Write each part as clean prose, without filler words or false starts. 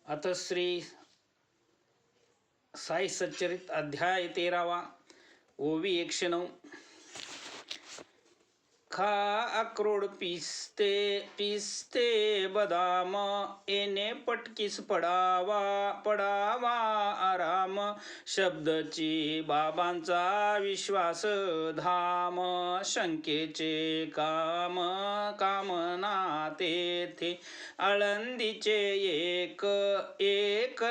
अथ श्री साई सच्चरित अध्याय 13वा ओवी 109। खा अक्रोड पिस्ते पिस्ते बदाम येणे पटकीस पडावा आराम शब्दची बाबांचा विश्वास धाम शंकेचे कामना तेथे आळंदीचे एक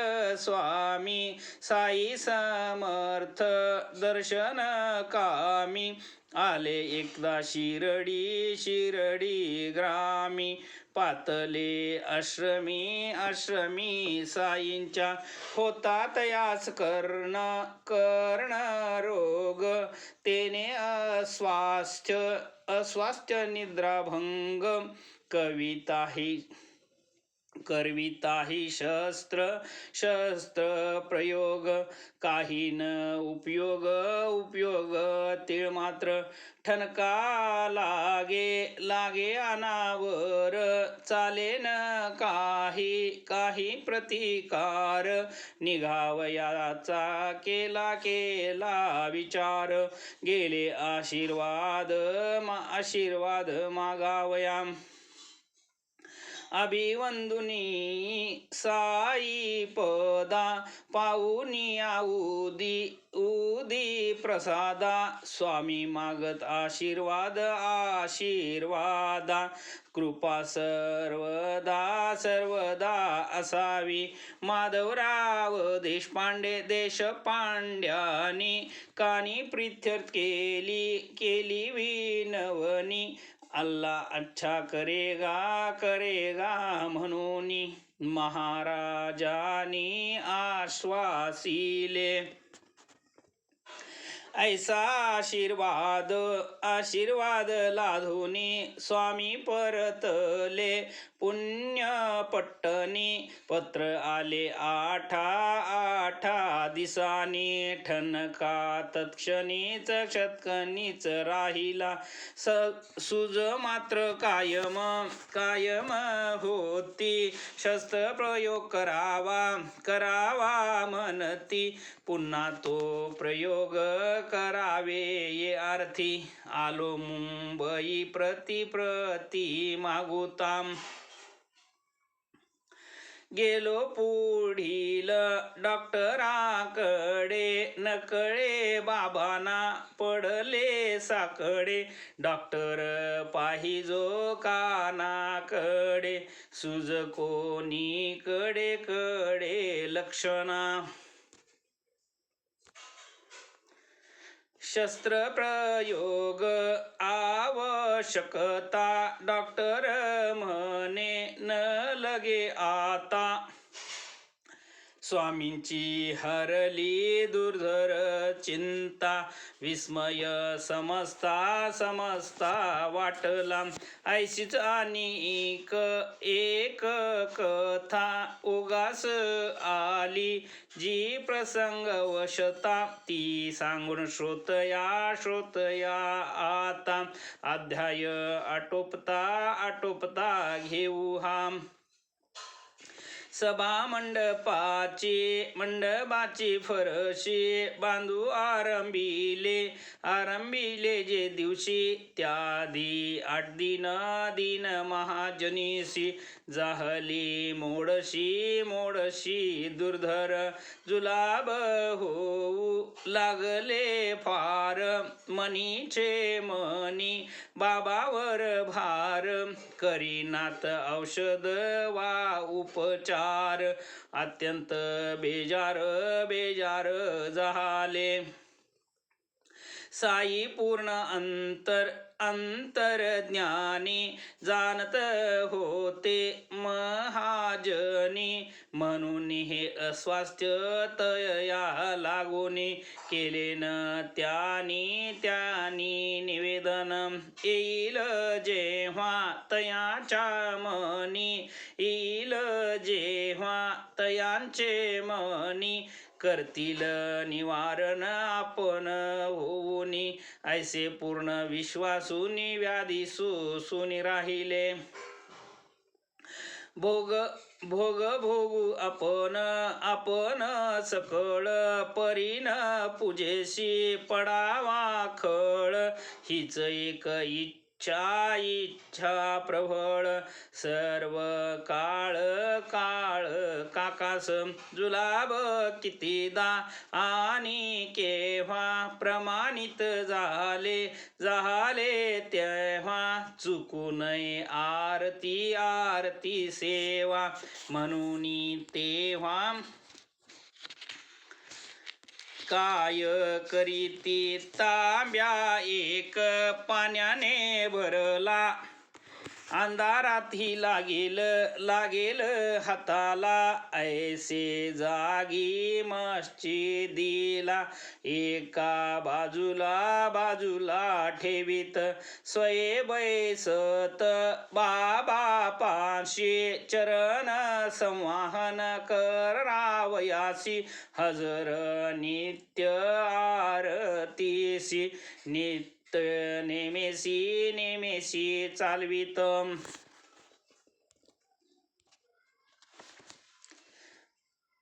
स्वामी साई समर्थ दर्शन कामी आले एकदा शिरडी ग्रामी पातले आश्रमी साईंच्या होता तयास कर्ण रोग तेने अस्वास्थ्य निद्राभंग करविताही शस्त्र प्रयोग काही न उपयोग तीळ मात्र ठणका लागे अनावर चाले न काही प्रतिकार निघावयाचा केला विचार गेले आशीर्वाद मागावया अभिवंदुनी साई पदा पाऊनी उदी प्रसादा स्वामी मागत आशीर्वादा कृपा सर्वदा असावी माधवराव देशपांड्यानी कानी प्रीत्यर्थ केली विनवनी अल्लाह अच्छा करेगा म्हणून महाराजांनी आश्वासिले ऐसा आशीर्वाद लाधुनी स्वामी परतले पुण्यपट्टणी पत्र आले आठा दिसानी ठणका तत्क्षणीच शतकणीच राहिला सुज मात्र कायम होती शस्त्र प्रयोग करावा म्हणती पुन्हा तो प्रयोग करावे ये अर्थी आलो मुंबई प्रति मागुताम गेलो पुढील डॉक्टराकडे नकळे बाबांना पडले साकडे डॉक्टर पाहिजो कानाकडे सुज कोणी कडे लक्षणा शस्त्रप्रयोग आवश्यकता डॉक्टर म्हणे न लगे आता स्वामींची हरली दुर्धर चिंता विस्मय समजता वाटला ऐशीच अनेक एक कथा उगास आली जी प्रसंगवशता ती सांगून श्रोतया आता अध्याय आटोपता घेऊ हा सभा मंडपाची फरशी बांधू आरंभिले जे दिवशी त्यादी 8 दिन महाजनीसी जाहली मोडशी दुर्धर जुलाब होऊ लागले फार मनीचे मनी बाबावर भार करीनात औषध वा उपचार अत्यंत बेजार झाले साई पूर्ण अंतरज्ञानी जाणत होते महाजनी म्हणून हे अस्वास्थ्य तया लागोनी केले न त्यांनी निवेदन येईल जेव्हा तयाच्या मनी तयांचे मनी करतील निवारण आपण होऊनी ऐसे पूर्ण विश्वासूनी व्याधी सुनी राहिले भोग भोग भोगू आपण आपण सकळ परीन पूजेशी पडावा खळ हीच एक इच्छा प्रबळ सर्व काळ काळ काकास जुलाब कितीदा आणि केव्हा प्रमाणित झाले तेव्हा चुकू नये आरती आरती सेवा म्हणून तेव्हा काय करीती तांब्या एक पाण्याने भरला अंधारातही लागेल हाताला ऐसे जागी मस्जिदीला एका बाजूला ठेवीत स्वये बैसत बाबा पाशी चरण संवाहन करावयासी हजर नित्य आरतीसी नित्य नेमेसी चालवित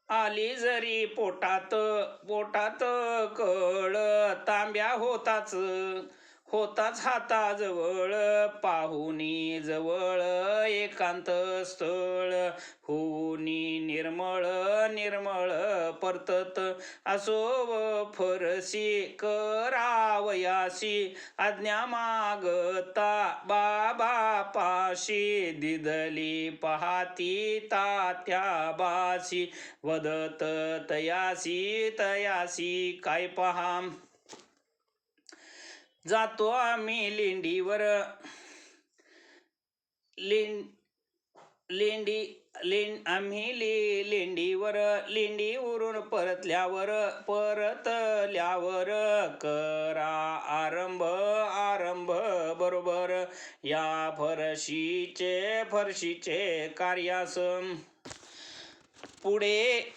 आली जरी पोटात कळ तांब्या होताच हाताजवळ पाहुनी जवळ एकांत स्थळ होऊनी निर्मळ परतत असोव फरसी करावयासी आज्ञा मागता बाबा पाशी दिदली पाहाती तात्या बासी वदत तयासी काय पहा जातो आम्ही लेंडीवर लेंडीवरून परतल्यावर करा आरंभ बरोबर या फरशीचे कार्यास पुढे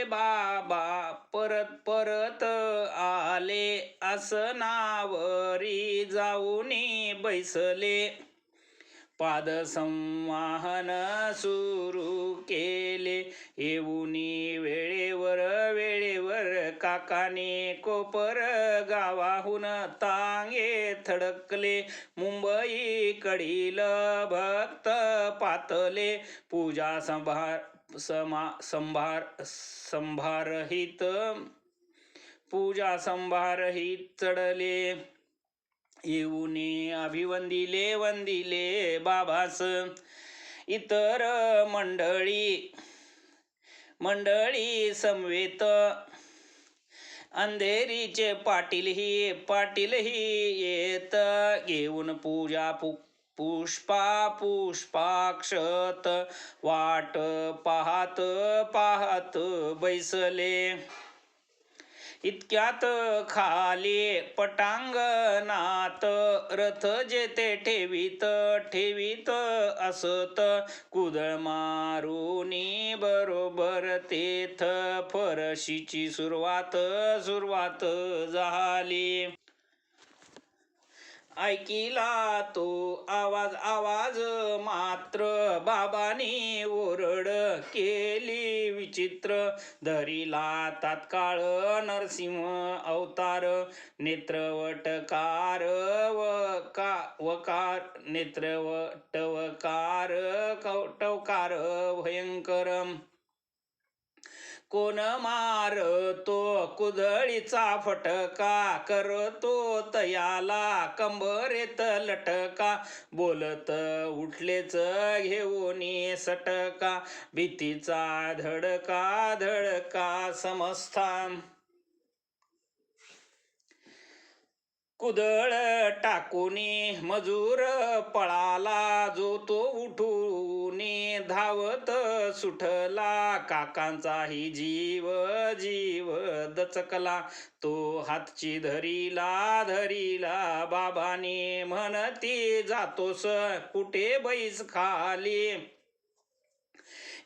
बाबा परत आले आसनावरी जाऊनी बैसले पाद संवाहन सुरू केले येऊनी वेळेवर काकाने कोपर गावाहून तांगे थडकले मुंबई कडील भक्त पातले पूजा संभारहित चढले येऊने वंदिले बाबास इतर मंडळी समवेत अंधेरीचे पाटीलही येत घेऊन पूजा पुष्पाक्षत वाट पाहत बैसले इतक्यात खाली पटांगणात रथ जेथे ठेवीत असत कुदळ मारुनी बरोबर तेथ फरशीची सुरुवात झाली ऐकिला तो आवाज मात्र बाबांनी ओरड केली विचित्र धरिला तात्काळ नरसिंह अवतार नेत्रवटकार टवकार भयंकर कोण मारतो कुदळीचा फटका करतो तयाला कंबरेत लटका बोलत उठलेच घेऊनी सटका भीतीचा धडका समस्था कुदळ टाकूनी मजूर पळाला जो तो उठूनी धावत सुटला काकांचाही जीव दचकला तो हातची धरीला बाबाने म्हणती जातोस कुठे बैस खाली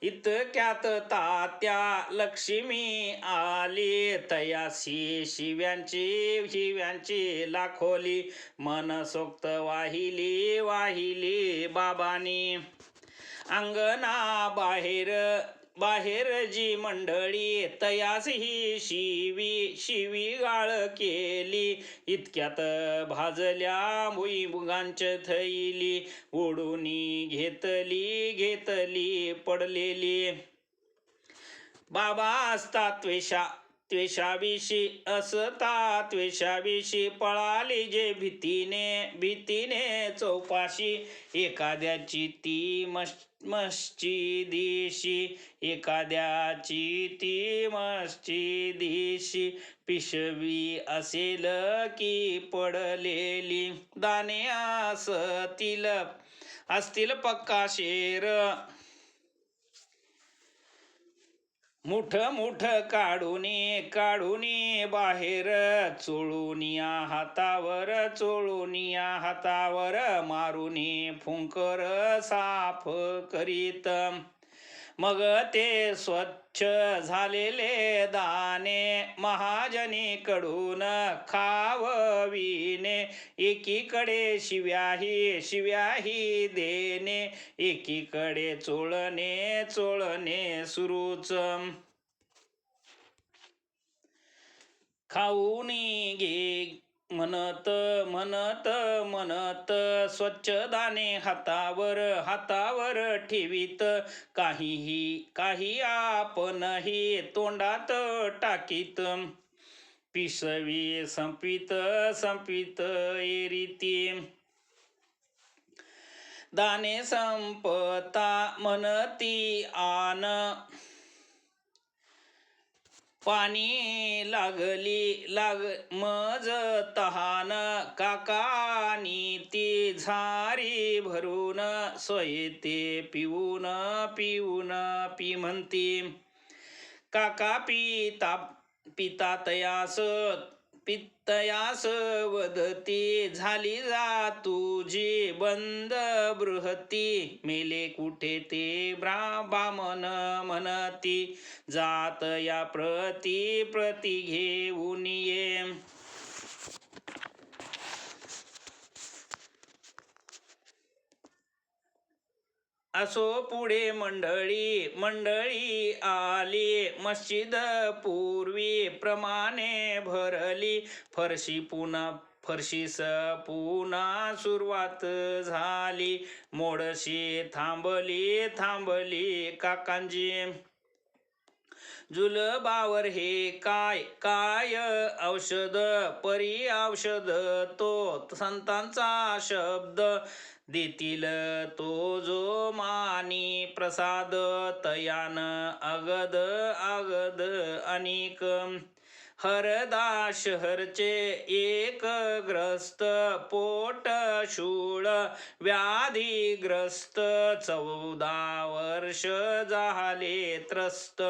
इतक्यात तात्या लक्ष्मी आली, तयासी शिव्यांची लाखोली, मनसोक्त वाहिली वाहिली बाबांनी. अंगणा बाहेर जी मंडळी, तयास ही शिवीगाळ केली, इतक्यात भाजल्या भुईमुगांच्या थैली, ओढूनी घेतली पडलेली. बाबा असता त्वेषाविषयी पळाली जे भीतीने चौपाशी, एखाद्याची ती मस्जिदीशी पिशवी असेल की पडलेली, दाणे असतील पक्का शेर, मुठ काढूनी बाहेर, चोळूनिया हातावर मारुनी फुंकर साफ करीत. मग ते स्वच्छ झालेले दाणे महाजनीकडून खावविणे, एकीकडे शिव्याही देणे, एकीकडे चोळणे सुरूच. खाऊनी घे म्हणत स्वच्छ दाणे हातावर ठेवीत, काही आपणही तोंडात टाकीत, पिशवी संपित एरीती. दाणे संपता म्हणती आन, पाणी मज तहान, काकानी ती झारी भरून सोयते पिऊन पी म्हणती. काका पिता तयास वदती, झाली जा तुझी बंद बृहती, मेले कुठे ते बामण म्हणती, जात या प्रती घेऊन ये. असो पुढे मंडळी आली, मस्जिद पूर्वी प्रमाणे भरली, फरशीस पुन्हा सुरुवात झाली, मोडशी थांबली काकांजी. जुलबावर हे काय औषध, परी औषध तो संतांचा शब्द, देतील तो जो मानी प्रसाद, तयान आगद अनेक. हरदाशहरचे एक ग्रस्त, पोट शूळ व्याधीग्रस्त, 14 वर्ष झाले त्रस्त,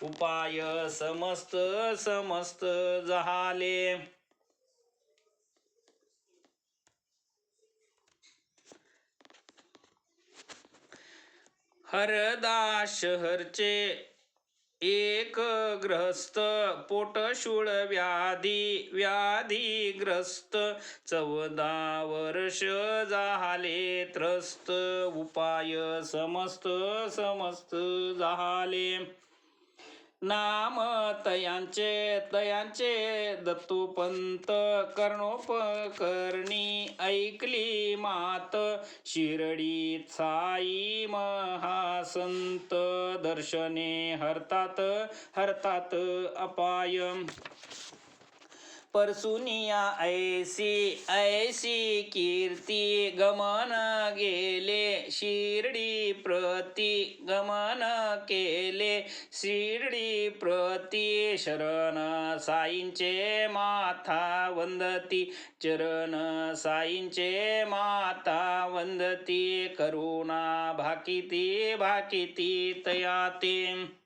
उपाय समस्त झाले. हरदाशहरचे एक ग्रस्त, पोटशूळ व्याधीग्रस्त, 14 वर्ष झाले त्रस्त, उपाय समस्त झाले. नाम तयांचे दत्तोपंत, कर्णोपकरणी ऐकली मात, शिर्डीत साई महासंत, दर्शने हरतात अपाय. परसुनिया ऐसी कीर्ती, गमन गेले शिर्डी प्रती, शरण साईंचे माथा वंदती, चरण साईंचे माता वंदती, करुणा भाकिती तयाते.